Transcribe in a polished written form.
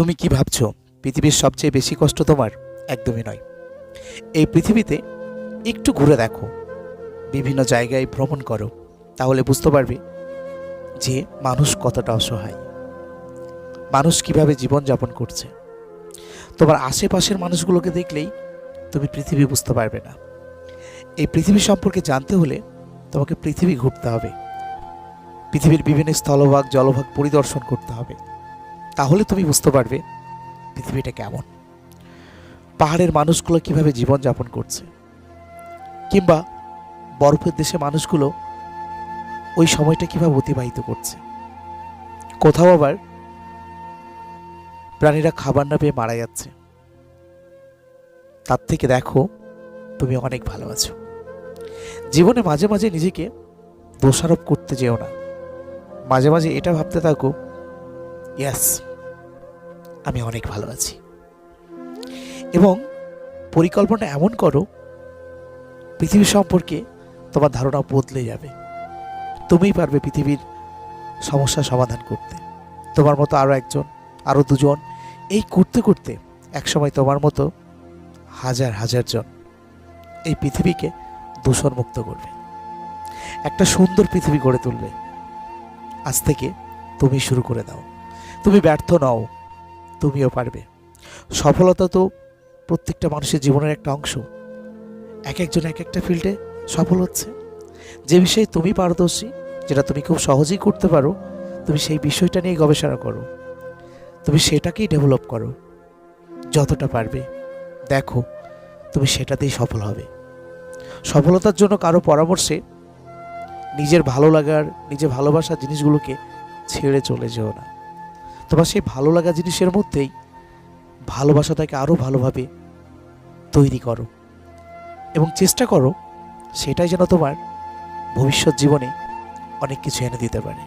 তুমি কি ভাবছো পৃথিবীর সবচেয়ে বেশি কষ্ট তোমার? একদমই নয়। এই পৃথিবীতে একটু ঘুরে দেখো, বিভিন্ন জায়গায় ভ্রমণ করো, তাহলে বুঝতে পারবে যে মানুষ কতটা অসহায়, মানুষ কিভাবে জীবনযাপন করছে। তোমার আশেপাশের মানুষগুলোকে দেখলেই তুমি পৃথিবী বুঝতে পারবে না। এই পৃথিবী সম্পর্কে জানতে হলে তোমাকে পৃথিবী ঘুরতে হবে, পৃথিবীর বিভিন্ন স্থলভাগ জলভাগ পরিদর্শন করতে হবে, তাহলে তুমি বুঝতে পারবে পৃথিবীটা কেমন, পাহাড়ের মানুষগুলো কিভাবে জীবনযাপন করছে, কিংবা বরফের দেশে মানুষগুলো ওই সময়টা কিভাবে অতিবাহিত করছে। কোথাও আবার প্রাণীরা খাবার না পেয়ে মারা যাচ্ছে। তার থেকে দেখো তুমি অনেক ভালো আছো। জীবনে মাঝে মাঝে নিজেকে দোষারোপ করতে যেও না, মাঝে মাঝে এটা ভাবতে থাকো, ইয়াস, আমি অনেক ভালো আছি। এবং পরিকল্পনা এমন করো, পৃথিবী সম্পর্কে তোমার ধারণা বদলে যাবে। তুমিই পারবে পৃথিবীর সমস্যা সমাধান করতে। তোমার মতো আরও একজন, আরও দুজন, এই করতে করতে একসময় তোমার মতো হাজার হাজার জন এই পৃথিবীকে দূষণমুক্ত করবে, একটা সুন্দর পৃথিবী গড়ে তুলবে। আজ থেকে তুমি শুরু করে দাও। তুমি ব্যর্থ নও, তুমিও পারবে। সফলতা তো প্রত্যেকটা মানুষের জীবনের একটা অংশ। এক একজন এক একটা ফিল্ডে সফল হচ্ছে। যে বিষয়ে তুমি পারদর্শী, যেটা তুমি খুব সহজেই করতে পারো, তুমি সেই বিষয়টা নিয়ে গবেষণা করো, তুমি সেটাকেই ডেভেলপ করো যতটা পারবে। দেখো তুমি সেটাতেই সফল হবে। সফলতার জন্য কারো পরামর্শে নিজের ভালো লাগার, নিজের ভালোবাসার জিনিসগুলোকে ছেড়ে চলে যেও না। তোমার সেই ভালো লাগা জিনিসের মধ্যেই ভালোবাসাটাকে আরও ভালোভাবে তৈরি করো এবং চেষ্টা করো সেটাই যেন তোমার ভবিষ্যৎ জীবনে অনেক কিছু এনে দিতে পারে।